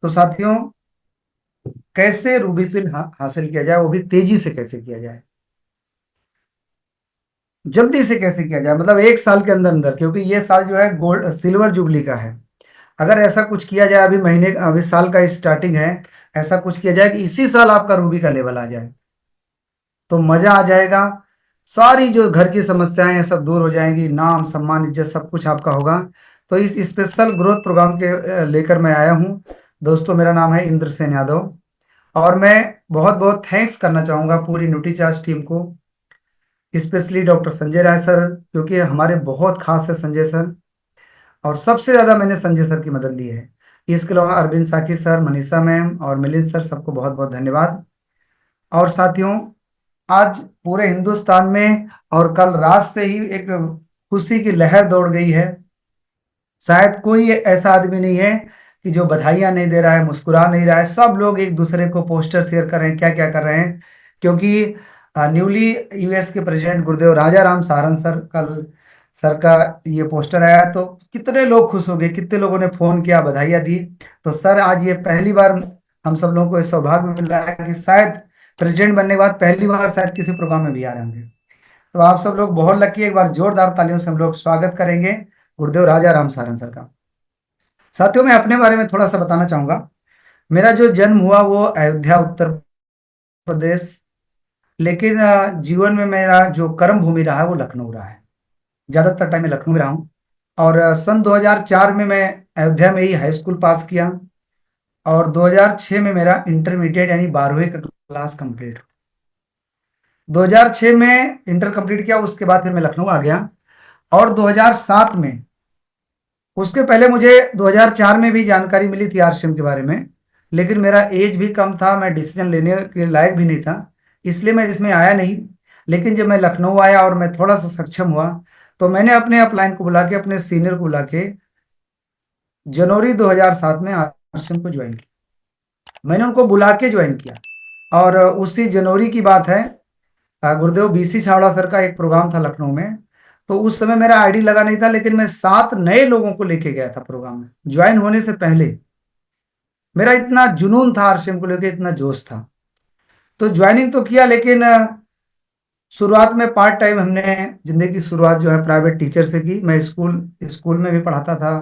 तो साथियों, कैसे रूबी पिन हासिल किया जाए, वो भी तेजी से कैसे किया जाए, जल्दी से कैसे किया जाए, मतलब एक साल के अंदर अंदर, क्योंकि ये साल जो है गोल्ड सिल्वर जुबली का है। अगर ऐसा कुछ किया जाए, अभी महीने अभी साल का स्टार्टिंग है, ऐसा कुछ किया जाए कि इसी साल आपका रूबी का लेवल आ जाए, तो मजा आ जाएगा। सारी जो घर की समस्याएं हैं सब दूर हो जाएंगी, नाम सम्मान इज्जत सब कुछ आपका होगा। तो इस स्पेशल ग्रोथ प्रोग्राम के लेकर मैं आया हूँ। दोस्तों, मेरा नाम है इंद्रसेन यादव, और मैं बहुत बहुत थैंक्स करना चाहूंगा पूरी न्यूट्रीचार्ज टीम को, specially doctor Sanjay Rai sir, क्योंकि हमारे बहुत खास है संजय सर, और सबसे ज्यादा मैंने संजय सर की मदद ली है। इसके अलावा अरविंद साकी सर, मनीषा मैम और मिलिंद सर, सबको बहुत बहुत धन्यवाद। और साथियों, आज पूरे हिंदुस्तान में और कल रात से ही एक खुशी की लहर दौड़ गई है। शायद कोई ऐसा आदमी नहीं है कि जो बधाइयां नहीं दे रहा है, मुस्कुरा नहीं रहा है। सब लोग एक दूसरे को पोस्टर शेयर कर रहे हैं, क्या क्या कर रहे हैं, क्योंकि न्यूली यूएस के प्रेसिडेंट गुरुदेव राजा राम सारंग सर कल सर का ये पोस्टर आया, तो कितने लोग खुश हो गए, कितने लोगों ने फोन किया, बधाइयां दी। तो सर, आज ये पहली बार हम सब लोगों को ये सौभाग्य मिल रहा है कि शायद प्रेसिडेंट बनने के बाद पहली बार शायद किसी प्रोग्राम में भी आ रहे होंगे। तो आप सब लोग बहुत लकी, एक बार जोरदार तालियों से हम लोग स्वागत करेंगे गुरुदेव राजा राम सारंग सर का। साथियों, मैं अपने बारे में थोड़ा सा बताना चाहूंगा। मेरा जो जन्म हुआ वो अयोध्या उत्तर प्रदेश, लेकिन जीवन में मेरा जो कर्म भूमि रहा है वो लखनऊ रहा है। ज्यादातर टाइम मैं लखनऊ में रहा हूँ। और सन 2004 में मैं अयोध्या में ही हाई स्कूल पास किया, और 2006 में मेरा इंटरमीडिएट यानी 12वीं का क्लास कंप्लीट। 2006 में इंटर कंप्लीट किया, उसके बाद फिर मैं लखनऊ आ गया। और 2007 में, उसके पहले मुझे 2004 में भी जानकारी मिली थी आरसीएम के बारे में, लेकिन मेरा एज भी कम था, मैं डिसीजन लेने के लायक भी नहीं था, इसलिए मैं इसमें आया नहीं। लेकिन जब मैं लखनऊ आया और मैं थोड़ा सा सक्षम हुआ, तो मैंने अपने अपलाइन को बुला के, अपने सीनियर को बुला के जनवरी 2007 में आरसीएम को ज्वाइन किया। मैंने उनको बुला के ज्वाइन किया, और उसी जनवरी की बात है। गुरुदेव बीसी छावड़ा सर का एक प्रोग्राम था लखनऊ में। तो उस समय मेरा आईडी लगा नहीं था, लेकिन मैं 7 नए लोगों को लेके गया था प्रोग्राम में ज्वाइन होने से पहले। मेरा इतना जुनून था आरसीएम को लेके, इतना जोश था। तो ज्वाइनिंग तो किया, लेकिन शुरुआत में पार्ट टाइम हमने जिंदगी की शुरुआत जो है प्राइवेट टीचर से की। मैं स्कूल स्कूल में भी पढ़ाता था,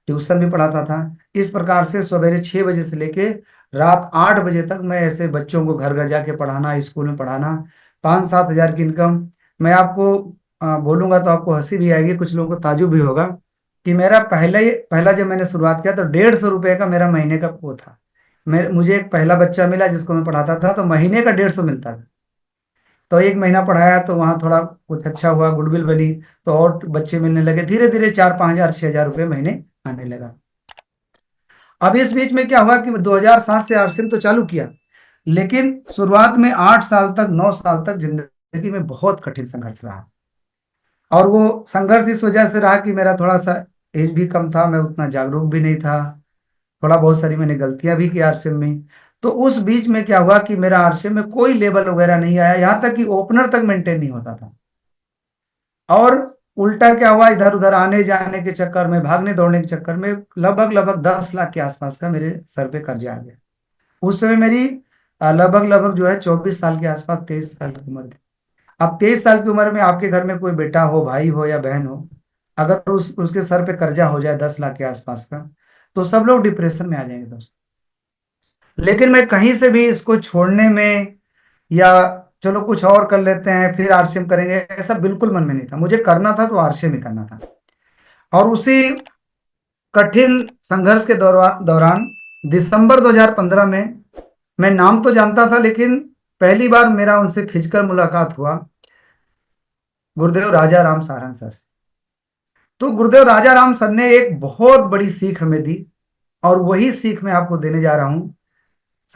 ट्यूशन भी पढ़ाता था। इस प्रकार से सवेरे 6 बजे से लेके रात 8 बजे तक मैं ऐसे बच्चों को घर घर जाके पढ़ाना, स्कूल में पढ़ाना। 5-7 हज़ार की इनकम। मैं आपको बोलूंगा तो आपको हंसी भी आएगी, कुछ लोगों को ताजुब भी होगा कि मेरा पहला जब मैंने शुरुआत किया तो 150 रुपये का मेरा महीने का वो था। मुझे एक पहला बच्चा मिला जिसको मैं पढ़ाता था, तो महीने का 150 मिलता था। तो एक महीना पढ़ाया तो वहाँ थोड़ा कुछ अच्छा हुआ, गुडविल बनी, तो और बच्चे मिलने लगे। धीरे धीरे 4-5 हज़ार 6 हज़ार रुपये महीने आने लगा। अब इस बीच में क्या हुआ कि 2007 से आरसिम तो चालू किया, लेकिन शुरुआत में 8 साल तक 9 साल तक जिंदगी में बहुत कठिन संघर्ष रहा। और वो संघर्ष इस वजह से रहा कि मेरा थोड़ा सा एज भी कम था, मैं उतना जागरूक भी नहीं था, थोड़ा बहुत सारी मैंने गलतियां भी की आरसीएम में। तो उस बीच में क्या हुआ कि मेरा आरसीएम में कोई लेवल वगैरह नहीं आया, यहाँ तक कि ओपनर तक मेंटेन नहीं होता था। और उल्टा क्या हुआ, इधर उधर आने जाने के चक्कर में, भागने दौड़ने के चक्कर में लगभग लगभग 10 लाख के आसपास का मेरे सर पे कर्जा आ गया। उस समय मेरी लगभग लगभग जो है 24 साल के आसपास, 23 साल की उम्र थी। अब 23 साल की उम्र में आपके घर में कोई बेटा हो, भाई हो या बहन हो, अगर उसके सर पे कर्जा हो जाए 10 लाख के आसपास का, तो सब लोग डिप्रेशन में आ जाएंगे दोस्तों। लेकिन मैं कहीं से भी इसको छोड़ने में, या चलो कुछ और कर लेते हैं फिर आरसीएम करेंगे, ऐसा बिल्कुल मन में नहीं था। मुझे करना था तो आरसीएम ही करना था। और उसी कठिन संघर्ष के दौरान दिसंबर 2015 में, मैं नाम तो जानता था, लेकिन पहली बार मेरा उनसे फिजिकल मुलाकात हुआ गुरुदेव राजा राम सारंग सर से। तो गुरुदेव राजा राम सर ने एक बहुत बड़ी सीख हमें दी, और वही सीख मैं आपको देने जा रहा हूं।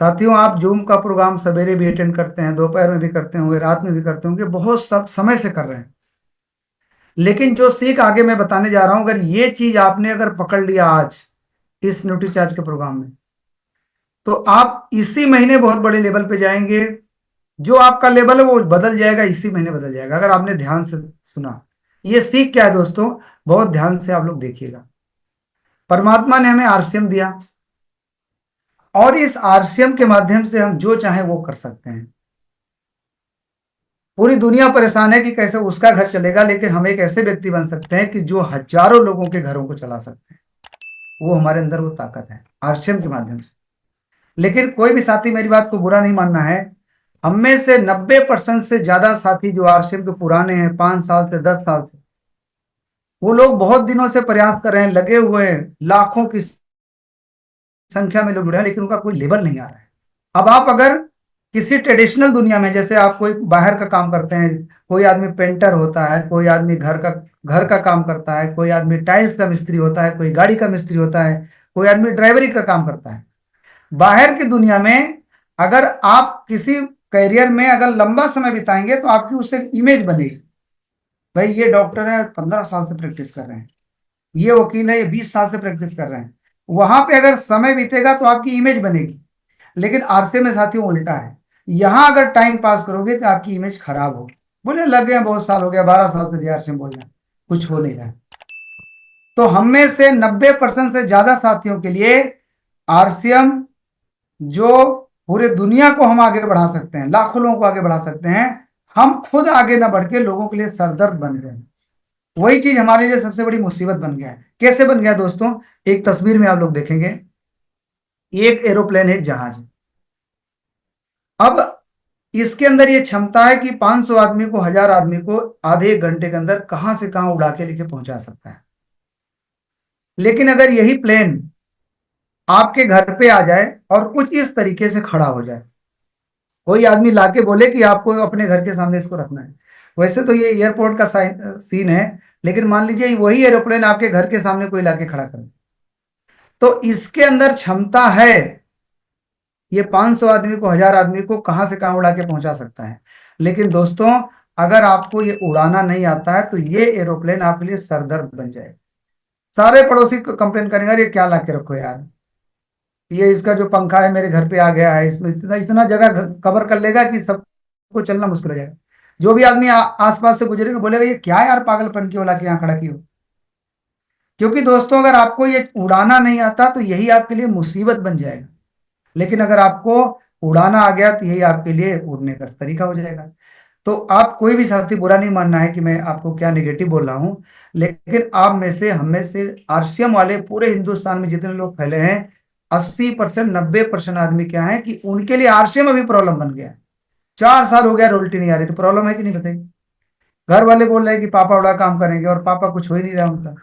साथियों, आप जूम का प्रोग्राम सवेरे भी अटेंड करते हैं, दोपहर में भी करते होंगे, रात में भी करते होंगे, बहुत सब समय से कर रहे हैं। लेकिन जो सीख आगे मैं बताने जा रहा हूं, अगर ये चीज आपने अगर पकड़ लिया आज इस न्यूट्रीचार्ज के प्रोग्राम में, तो आप इसी महीने बहुत बड़े लेवल पे जाएंगे। जो आपका लेवल है वो बदल जाएगा, इसी महीने बदल जाएगा, अगर आपने ध्यान से सुना। ये सीख क्या है दोस्तों, बहुत ध्यान से आप लोग देखिएगा। परमात्मा ने हमें आरसीएम दिया। और इस आरसीएम के माध्यम से हम जो चाहें वो कर सकते हैं। पूरी दुनिया परेशान है कि कैसे उसका घर चलेगा, लेकिन हम एक ऐसे व्यक्ति बन सकते हैं कि जो हजारों लोगों के घरों को चला सकते हैं। वो हमारे अंदर वो ताकत है आरसीएम के माध्यम से। लेकिन कोई भी साथी, मेरी बात को बुरा नहीं मानना है, हम में से 90% से ज्यादा साथी जो आरसीएम के पुराने हैं, 5 साल से 10 साल से, वो लोग बहुत दिनों से प्रयास कर रहे हैं, लगे हुए हैं, लाखों की संख्या में लोग जुड़े हैं, लेकिन उनका कोई लेवल नहीं आ रहा है। अब आप अगर किसी ट्रेडिशनल दुनिया में, जैसे आप कोई बाहर का काम करते हैं, कोई आदमी पेंटर होता है, कोई आदमी घर का काम करता है, कोई आदमी टाइल्स का मिस्त्री होता है, कोई गाड़ी का मिस्त्री होता है, कोई आदमी ड्राइवरी का काम करता है। बाहर की दुनिया में अगर आप किसी करियर में अगर लंबा समय बिताएंगे तो आपकी उससे इमेज बनेगी। भाई ये डॉक्टर है, 15 साल से प्रैक्टिस कर रहे हैं, ये वकील है, ये 20 साल से प्रैक्टिस कर रहे हैं। वहां पे अगर समय बीतेगा तो आपकी इमेज बनेगी। लेकिन आरसे में साथियों उल्टा है, यहां अगर टाइम पास करोगे तो आपकी इमेज खराब होगी। बोले लग गए बहुत साल हो गया, 12 साल से आरसे में बोल रहे हैं, कुछ हो नहीं रहा है। तो हम में से 90% से ज्यादा साथियों के लिए आरसीएम, जो पूरे दुनिया को हम आगे बढ़ा सकते हैं, लाखों लोगों को आगे बढ़ा सकते हैं, हम खुद आगे ना बढ़ के लोगों के लिए सरदर्द बन गए। वही चीज हमारे लिए सबसे बड़ी मुसीबत बन गया है। कैसे बन गया दोस्तों? एक तस्वीर में आप लोग देखेंगे, एक एरोप्लेन है, एक जहाज है। अब इसके अंदर ये क्षमता है कि 500 आदमी को, 1000 आदमी को आधे एक घंटे के अंदर कहां से कहां उड़ा के लेके पहुंचा सकता है। लेकिन अगर यही प्लेन आपके घर पे आ जाए और कुछ इस तरीके से खड़ा हो जाए, कोई आदमी लाके बोले कि आपको अपने घर के सामने इसको रखना है। वैसे तो ये एयरपोर्ट का सीन है, लेकिन मान लीजिए वही एरोप्लेन आपके घर के सामने कोई लाके खड़ा कर, तो इसके अंदर क्षमता है, ये 500 आदमी को, 1000 आदमी को कहां से कहां उड़ा के पहुंचा सकता है। लेकिन दोस्तों, अगर आपको ये उड़ाना नहीं आता है तो ये एरोप्लेन आपके लिए सरदर्द बन जाए। सारे पड़ोसी कंप्लेन करेंगे, अरे क्या ला के रखो यार, ये इसका जो पंखा है मेरे घर पे आ गया है, इसमें इतना इतना जगह कवर कर लेगा कि सबको चलना मुश्किल हो जाएगा। जो भी आदमी आसपास से गुजरेगा बोलेगा ये क्या यार पागलपन की ओला के यहाँ खड़ा की हो। क्योंकि दोस्तों, अगर आपको ये उड़ाना नहीं आता तो यही आपके लिए मुसीबत बन जाएगा। लेकिन अगर आपको उड़ाना आ गया तो यही आपके लिए उड़ने का तरीका हो जाएगा। तो आप कोई भी साथी, बुरा नहीं मानना है कि मैं आपको क्या नेगेटिव बोल रहा हूं, लेकिन आप में से, हम में से आरसीएम वाले पूरे हिंदुस्तान में जितने लोग फैले हैं, 80%, 90% आदमी क्या है कि उनके लिए आरसीएम अभी प्रॉब्लम बन गया है। 4 साल हो गया, रोल्टी नहीं आ रही, तो प्रॉब्लम है कि नहीं बताइए। घर वाले बोल रहे हैं कि पापा बड़ा काम करेंगे, और पापा कुछ हो ही नहीं रहा उनका।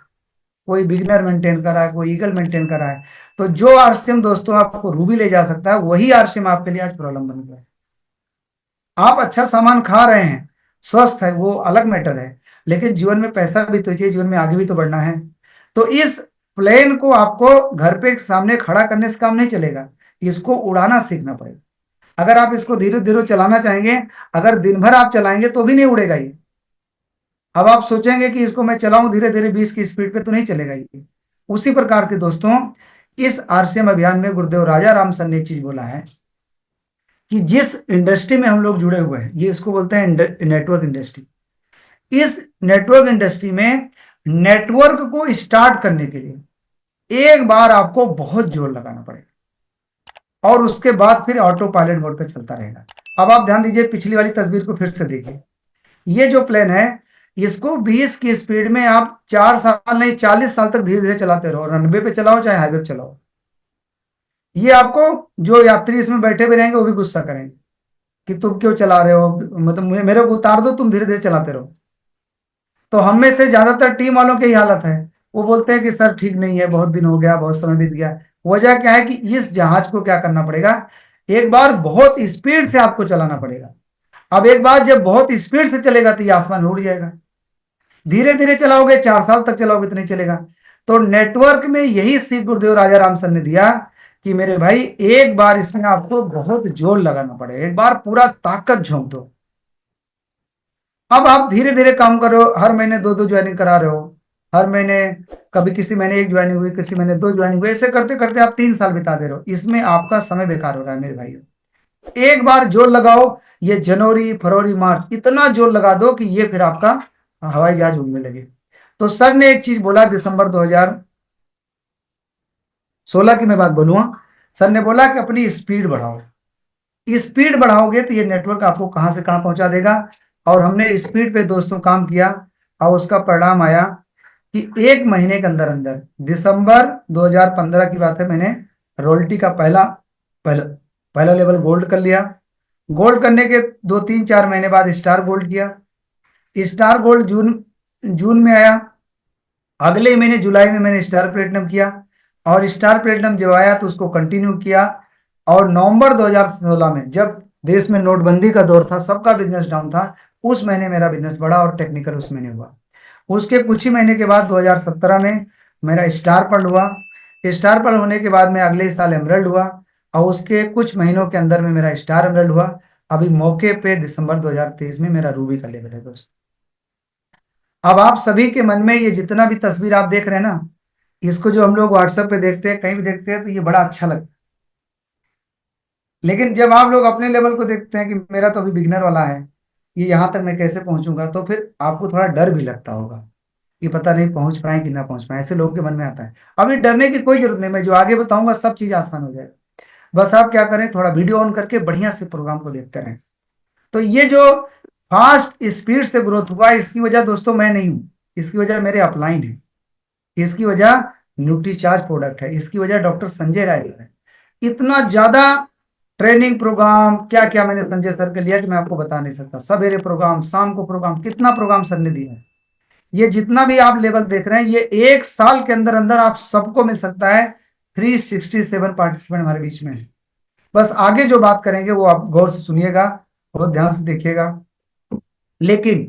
कोई बिगनर मेंटेन कर रहा है, कोई ईगल मेंटेन कर रहा है। तो जो आरसीएम दोस्तों आपको रूबी ले जा सकता है, वही आरसीएम आपके लिए आज प्रॉब्लम बन गया है। आप अच्छा सामान खा रहे हैं, स्वस्थ है, वो अलग मैटर है, लेकिन जीवन में पैसा भी तो चाहिए, जीवन में आगे भी तो बढ़ना है। तो इस प्लेन को आपको घर पे सामने खड़ा करने से काम नहीं चलेगा, इसको उड़ाना सीखना पड़ेगा। अगर आप इसको धीरे धीरे चलाना चाहेंगे, अगर दिन भर आप चलाएंगे तो भी नहीं उड़ेगा ये। अब आप सोचेंगे कि इसको मैं चलाऊं धीरे धीरे 20 की स्पीड पे, तो नहीं चलेगा ये। उसी प्रकार के दोस्तों, इस आरसीएम अभियान में गुरुदेव राजा राम सर ने एक चीज बोला है कि जिस इंडस्ट्री में हम लोग जुड़े हुए हैं, ये इसको बोलते हैं नेटवर्क इंडस्ट्री। इस नेटवर्क इंडस्ट्री में नेटवर्क को स्टार्ट करने के लिए एक बार आपको बहुत जोर लगाना पड़ेगा, और उसके बाद फिर ऑटो पायलट मोड पे चलता रहेगा। अब आप ध्यान दीजिए, पिछली वाली तस्वीर को फिर से देखिए। ये जो प्लेन है, इसको 20 की स्पीड में आप 4 साल नहीं 40 साल तक धीरे धीरे चलाते रहो, रनवे पे चलाओ चाहे हाईवे पे चलाओ। ये आपको, जो यात्री इसमें बैठे हुए रहेंगे वो भी गुस्सा करेंगे कि तुम क्यों चला रहे हो, मतलब मेरे को उतार दो, तुम धीरे धीरे चलाते रहो। तो हम में से ज्यादातर टीम वालों की हालत है, वो बोलते हैं कि सर ठीक नहीं है, बहुत दिन हो गया, बहुत समय बीत गया। वजह क्या है कि इस जहाज को क्या करना पड़ेगा, एक बार बहुत स्पीड से आपको चलाना पड़ेगा। अब एक बार जब बहुत स्पीड से चलेगा तो ये आसमान में उड़ जाएगा। धीरे धीरे चलाओगे, 4 साल तक चलाओगे तो नहीं चलेगा। तो नेटवर्क में यही सीख गुरुदेव राजा राम सर ने दिया कि मेरे भाई, एक बार इसमें आपको बहुत जोर लगाना पड़ेगा, एक बार पूरा ताकत झोंक दो। अब आप धीरे धीरे काम करो, हर महीने 2-2 ज्वाइनिंग करा रहे हो, हर महीने, कभी किसी महीने 1 ज्वाइनिंग हुई, किसी महीने 2 ज्वाइनिंग हुई, ऐसे करते करते आप 3 साल बिता दे रहे हो। इसमें आपका समय बेकार हो रहा है मेरे भाई। एक बार जोर लगाओ, ये जनवरी फरवरी मार्च इतना जोर लगा दो कि ये फिर आपका हवाई जहाज उड़ने लगे। तो सर ने एक चीज बोला, दिसंबर 2016 की मैं बात बोलूंगा, सर ने बोला कि अपनी स्पीड बढ़ाओ, स्पीड बढ़ाओगे तो ये नेटवर्क आपको कहाँ से कहाँ पहुंचा देगा। और हमने स्पीड पे दोस्तों काम किया, और उसका परिणाम आया कि 1 महीने के अंदर अंदर, दिसंबर 2015 की बात है, मैंने रॉयल्टी का पहला पहला लेवल गोल्ड कर लिया। गोल्ड करने के 2 3 4 महीने बाद स्टार गोल्ड किया। स्टार गोल्ड जून जून में आया। अगले ही महीने जुलाई में मैंने स्टार प्लेटिनम किया, और स्टार प्लेटिनम जब आया तो उसको कंटिन्यू किया। और नवंबर 2016 में, जब देश में नोटबंदी का दौर था, सबका बिजनेस डाउन था, उस महीने मेरा बिजनेस बढ़ा और टेक्निकल उस महीने हुआ। उसके कुछ ही महीने के बाद 2017 में मेरा स्टार पर्ल हुआ। स्टार पर्ल होने के बाद में अगले ही साल एमरल्ड हुआ, और उसके कुछ महीनों के अंदर में मेरा स्टार एमरल्ड हुआ। अभी मौके पे दिसंबर 2023 में मेरा रूबी का लेवल है दोस्त। अब आप सभी के मन में ये जितना भी तस्वीर आप देख रहे हैं ना, इसको जो हम लोग व्हाट्सएप पे देखते हैं, कहीं भी देखते हैं, तो ये बड़ा अच्छा लगता है। लेकिन जब आप लोग अपने लेवल को देखते हैं कि मेरा तो अभी बिगनर वाला है, ये यहाँ तक मैं कैसे पहुंचूंगा, तो फिर आपको थोड़ा डर भी लगता होगा कि पता नहीं पहुंच पाए कि ना पहुंच पाए, ऐसे लोगों के मन में आता है। अभी डरने की कोई जरूरत नहीं, मैं जो आगे बताऊंगा सब चीज आसान हो जाएगा। बस आप क्या करें, थोड़ा वीडियो ऑन करके बढ़िया से प्रोग्राम को देखते रहें। तो ये जो फास्ट स्पीड से ग्रोथ हुआ, इसकी वजह दोस्तों मैं नहीं हूं, इसकी वजह मेरे अपलाइन है, इसकी वजह न्यूट्रीचार्ज प्रोडक्ट है, इसकी वजह डॉक्टर संजय राय सर है। इतना ज्यादा ट्रेनिंग प्रोग्राम क्या क्या मैंने संजय सर के लिया कि मैं आपको बता नहीं सकता। सवेरे प्रोग्राम, शाम को प्रोग्राम, कितना प्रोग्राम सर ने दिया है। ये जितना भी आप लेवल देख रहे हैं, ये 1 साल के अंदर अंदर आप सबको मिल सकता है। 367 पार्टिसिपेंट हमारे बीच में है। बस आगे जो बात करेंगे वो आप गौर से सुनिएगा, बहुत ध्यान से देखिएगा। लेकिन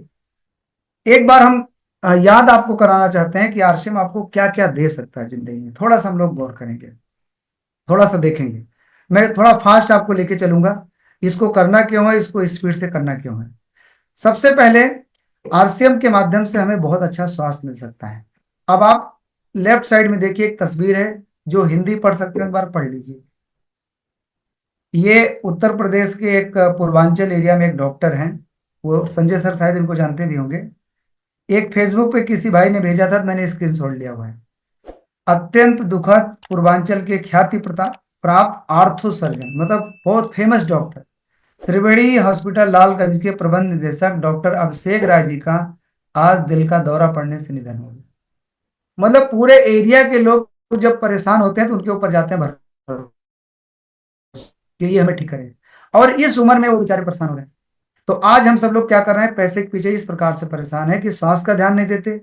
एक बार हम याद आपको कराना चाहते हैं कि आरसीएम आपको क्या क्या दे सकता है जिंदगी में। थोड़ा सा हम लोग गौर करेंगे, थोड़ा सा देखेंगे। मैं थोड़ा फास्ट आपको लेके चलूंगा। इसको करना क्यों है, इसको स्पीड से करना क्यों है। सबसे पहले, आरसीएम के माध्यम से हमें बहुत अच्छा स्वास्थ्य मिल सकता है। अब आप लेफ्ट साइड में देखिए, एक तस्वीर है, जो हिंदी पढ़ सकते हैं एक बार पढ़ लीजिए। ये उत्तर प्रदेश के एक पूर्वांचल एरिया में एक डॉक्टर हैं, वो संजय सर शायद इनको जानते भी होंगे। एक फेसबुक पे किसी भाई ने भेजा था, मैंने स्क्रीनशॉट लिया हुआ है। अत्यंत दुखद, पूर्वांचल के ख्याति प्राप्त आर्थो सर्जन, मतलब बहुत फेमस डॉक्टर, त्रिवेणी हॉस्पिटल लालगंज के प्रबंध निदेशक डॉक्टर अभिषेक राय जी का आज दिल का दौरा पड़ने से निधन हो गया। मतलब पूरे एरिया के लोग जब परेशान होते हैं तो उनके ऊपर जाते हैं भरोसा कि ये हमें ठीक करें, और इस उम्र में वो बेचारे परेशान हो रहे हैं। तो आज हम सब लोग क्या कर रहे हैं, पैसे के पीछे इस प्रकार से परेशान है कि स्वास्थ्य का ध्यान नहीं देते,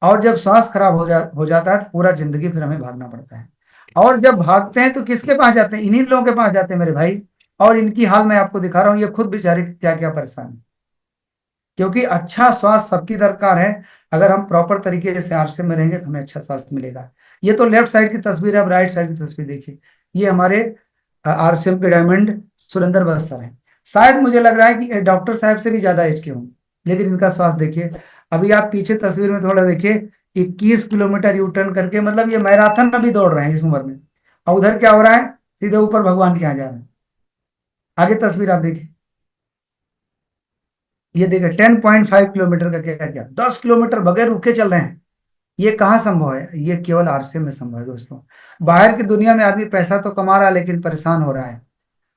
और जब स्वास्थ्य खराब हो जाता है तो पूरा जिंदगी फिर हमें भागना पड़ता है। और जब भागते हैं तो किसके पास जाते हैं, इन्हीं लोगों के पास जाते हैं मेरे भाई। और इनकी हाल मैं आपको दिखा रहा हूँ, ये खुद बेचारे क्या क्या परेशान है। क्योंकि अच्छा स्वास्थ्य सबकी दरकार है। अगर हम प्रॉपर तरीके से आरसीएम में रहेंगे तो हमें अच्छा स्वास्थ्य मिलेगा। ये तो लेफ्ट साइड की तस्वीर है, अब राइट साइड की तस्वीर देखिए। ये हमारे आरसीएम के डायमंड सुरेंद्र बस सर हैं। शायद मुझे लग रहा है कि डॉक्टर साहब से भी ज्यादा एज के होंगे, लेकिन इनका स्वास्थ्य देखिए। अभी आप पीछे तस्वीर में थोड़ा देखिए, 21 किलोमीटर यू टर्न करके, मतलब ये मैराथन में भी दौड़ रहे हैं इस उम्र में। और उधर क्या हो रहा है, सीधे ऊपर भगवान के यहाँ जा रहे हैं। आगे तस्वीर आप देखिए, ये देखिए 10.5 किलोमीटर का क्या क्या, 10 किलोमीटर बगैर रुके चल रहे हैं। ये कहाँ संभव है, ये केवल आरसीएम में संभव है दोस्तों। बाहर की दुनिया में आदमी पैसा तो कमा रहा है लेकिन परेशान हो रहा है,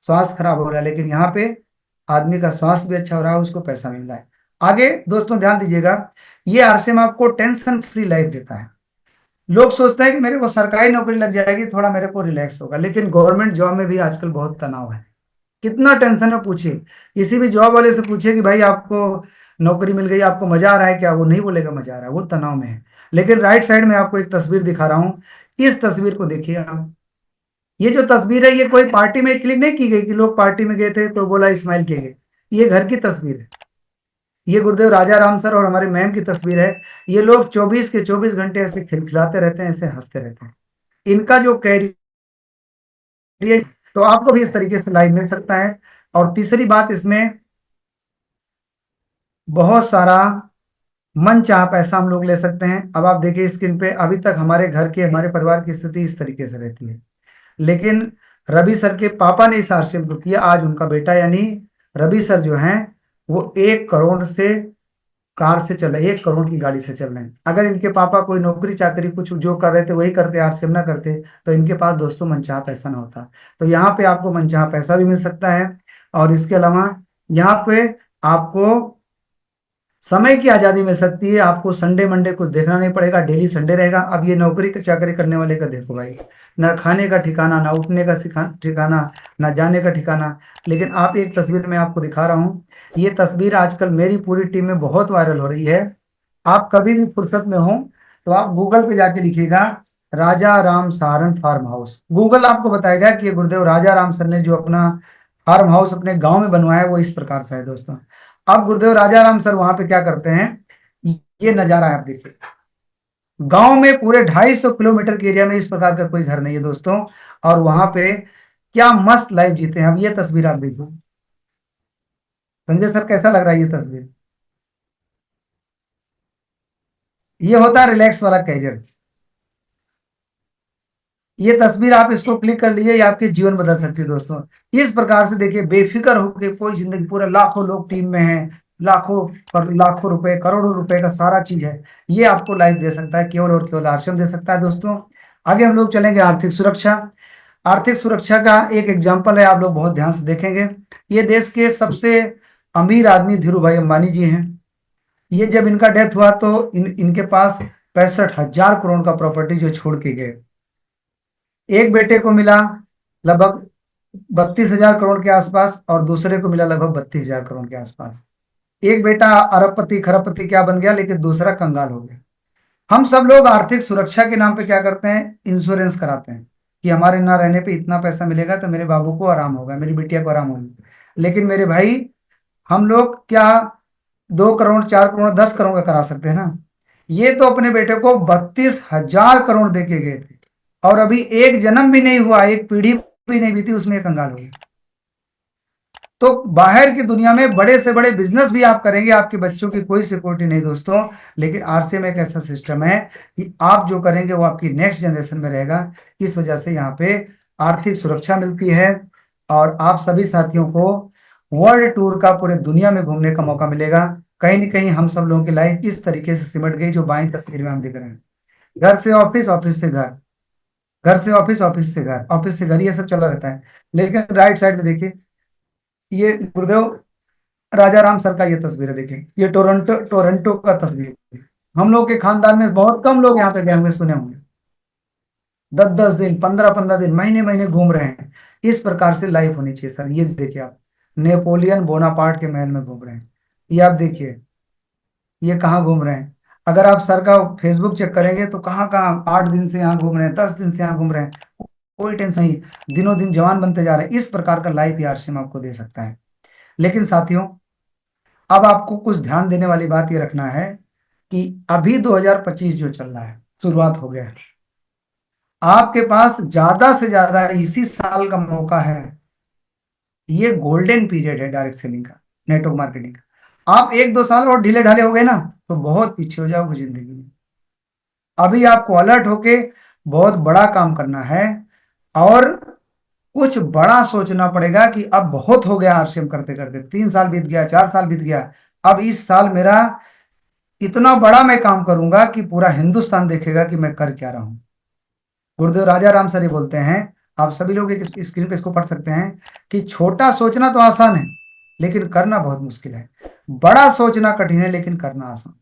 स्वास्थ्य खराब हो रहा है। लेकिन यहाँ पे आदमी का स्वास्थ्य भी अच्छा हो रहा है, उसको पैसा मिल रहा है। आगे दोस्तों ध्यान दीजिएगा, ये आरसीएम आपको टेंशन फ्री लाइफ देता है। लोग सोचते हैं कि मेरे को सरकारी नौकरी लग जाएगी, थोड़ा मेरे को रिलैक्स होगा, लेकिन गवर्नमेंट जॉब में भी आजकल बहुत तनाव है। कितना टेंशन है पूछिए, किसी भी जॉब वाले से पूछिए कि भाई आपको नौकरी मिल गई, आपको मजा आ रहा है क्या, वो नहीं बोलेगा मजा आ रहा है, वो तनाव में है। लेकिन राइट साइड में आपको एक तस्वीर दिखा रहा हूं, इस तस्वीर को देखिए आप। ये जो तस्वीर है, ये कोई पार्टी में क्लिक नहीं की गई कि लोग पार्टी में गए थे तो बोला स्माइल किए गए। ये घर की तस्वीर है। ये गुरुदेव राजा राम सर और हमारे मैम की तस्वीर है। ये लोग 24 के 24 घंटे ऐसे खिलखिलाते रहते हैं, ऐसे हंसते रहते हैं। इनका जो कैरियर, तो आपको भी इस तरीके से लाइव मिल सकता है। और तीसरी बात, इसमें बहुत सारा मन चाह पैसा हम लोग ले सकते हैं। अब आप देखिए स्क्रीन पे, अभी तक हमारे घर की, हमारे परिवार की स्थिति इस तरीके से रहती है, लेकिन रवि सर के पापा ने इस आरसीएम को किया। आज उनका बेटा यानी रवि सर जो हैं, वो 1 करोड़ से कार से चल रहे, 1 करोड़ की गाड़ी से चल रहे हैं। अगर इनके पापा कोई नौकरी चाकरी कुछ जो कर रहे थे वही करते, आरसीएम ना करते, तो इनके पास दोस्तों मनचाहा पैसा ना होता। तो यहाँ पे आपको मनचाहा पैसा भी मिल सकता है। और इसके अलावा यहाँ पे आपको समय की आजादी मिल सकती है। आपको संडे मंडे कुछ देखना नहीं पड़ेगा, डेली संडे रहेगा। अब ये नौकरी चाकरी करने वाले का देखो भाई, ना खाने का ठिकाना, ना उठने का ठिकाना, ना जाने का ठिकाना। लेकिन आप एक तस्वीर में आपको दिखा रहा हूँ, ये तस्वीर आजकल मेरी पूरी टीम में बहुत वायरल हो रही है। आप कभी भी फुर्सत में हो तो आप गूगल पे जाके लिखिएगा Raja Ram Saran farm house. Google आपको बताएगा कि ये गुरुदेव राजा राम सर ने जो अपना फार्म हाउस अपने गांव में बनवाया है वो इस प्रकार से है दोस्तों। अब गुरुदेव राजा राम सर वहां पे क्या करते हैं, ये नजारा है आप देखिए। गांव में पूरे 250 किलोमीटर के एरिया में इस प्रकार का कोई घर नहीं है दोस्तों। और वहां पे क्या मस्त लाइफ जीते हैं। अब ये तस्वीर आप देखो, संजय सर कैसा लग रहा है ये तस्वीर। ये होता है रिलैक्स वाला कैरियर। ये तस्वीर आप इसको क्लिक कर लीजिए, ये आपके जीवन बदल सकती है दोस्तों। इस प्रकार से देखिए, बेफिक्र होकर कोई जिंदगी, पूरे लाखों लोग टीम में हैं, लाखों पर लाखों रुपए करोड़ों रुपए का सारा चीज है। ये आपको लाइफ दे सकता है, केवल और केवल आश्रम दे सकता है दोस्तों। आगे हम लोग चलेंगे आर्थिक सुरक्षा। आर्थिक सुरक्षा का एक एग्जाम्पल है, आप लोग बहुत ध्यान से देखेंगे। ये देश के सबसे अमीर आदमी धीरू भाई अंबानी जी हैं। ये जब इनका डेथ हुआ तो इनके पास 65,000 करोड़ का प्रॉपर्टी जो छोड़ के गए। एक बेटे को मिला लगभग 32,000 करोड़ के आसपास, और दूसरे को मिला लगभग 32,000 करोड़ के आसपास। एक बेटा अरबपति खरबपति क्या बन गया, लेकिन दूसरा कंगाल हो गया। हम सब लोग आर्थिक सुरक्षा के नाम पे क्या करते हैं, इंश्योरेंस कराते हैं कि हमारे ना रहने पे इतना पैसा मिलेगा तो मेरे बाबू को आराम होगा, मेरी बिटिया को आराम होगा। लेकिन मेरे भाई, हम लोग क्या 2 करोड़ 4 करोड़ 10 करोड़ का करा सकते हैं ना। ये तो अपने बेटे को 32,000 करोड़ दे के गए थे, और अभी एक जन्म भी नहीं हुआ, एक पीढ़ी भी नहीं बीती, उसमें कंगाल हो गया। तो बाहर की दुनिया में बड़े से बड़े बिजनेस भी आप करेंगे, आपके बच्चों की कोई सिक्योरिटी नहीं दोस्तों। लेकिन आरसीएम एक ऐसा सिस्टम है कि आप जो करेंगे वो आपकी नेक्स्ट जनरेशन में रहेगा। इस वजह से यहाँ पे आर्थिक सुरक्षा मिलती है। और आप सभी साथियों को वर्ल्ड टूर का पूरे दुनिया में घूमने का मौका मिलेगा। कहीं ना कहीं हम सब लोगों की लाइफ इस तरीके से सिमट गई जो बाईं तस्वीर में हम दिख रहे हैं। घर से ऑफिस, ऑफिस से घर, घर से ऑफिस, ऑफिस से घर, ऑफिस से घर, ये सब चला रहता है। लेकिन राइट साइड में देखिए, ये गुरुदेव राजा राम सर का ये तस्वीर है। देखिए, ये टोरंटो टोरंटो का तस्वीर है। हम लोग के खानदान में बहुत कम लोग यहाँ पे गए होंगे, सुने होंगे। 10-10 दिन, 15-15 दिन, महीने महीने घूम रहे हैं। इस प्रकार से लाइफ होनी चाहिए सर। ये देखिए आप, नेपोलियन बोनापार्ट के महल में घूम रहे हैं। ये आप देखिए, ये कहाँ घूम रहे हैं। अगर आप सर का फेसबुक चेक करेंगे तो कहाँ कहाँ 8 दिन से यहाँ घूम रहे हैं, 10 दिन से यहाँ घूम रहे हैं। कोई टेंशन नहीं, दिनों दिन जवान बनते जा रहे हैं। इस प्रकार का लाइफ आरसीएम आपको दे सकता है। लेकिन साथियों, अब आपको कुछ ध्यान देने वाली बात ये रखना है कि अभी 2025 जो चल रहा है, शुरुआत हो गया है। आपके पास ज्यादा से ज्यादा इसी साल का मौका है। ये गोल्डन पीरियड है डायरेक्ट सेलिंग का, नेटवर्क मार्केटिंग का। आप 1-2 साल और ढीले ढाले हो गए ना तो बहुत पीछे हो जाओगे जिंदगी में। अभी आपको अलर्ट होके बहुत बड़ा काम करना है, और कुछ बड़ा सोचना पड़ेगा कि अब बहुत हो गया आरसीएम करते करते, 3 साल बीत गया, 4 साल बीत गया। अब इस साल मेरा इतना बड़ा मैं काम करूंगा कि पूरा हिंदुस्तान देखेगा कि मैं कर क्या रहा हूं। गुरुदेव राजा राम सर ये बोलते हैं, आप सभी लोग एक स्क्रीन पे इसको पढ़ सकते हैं कि छोटा सोचना तो आसान है लेकिन करना बहुत मुश्किल है, बड़ा सोचना कठिन है लेकिन करना आसान।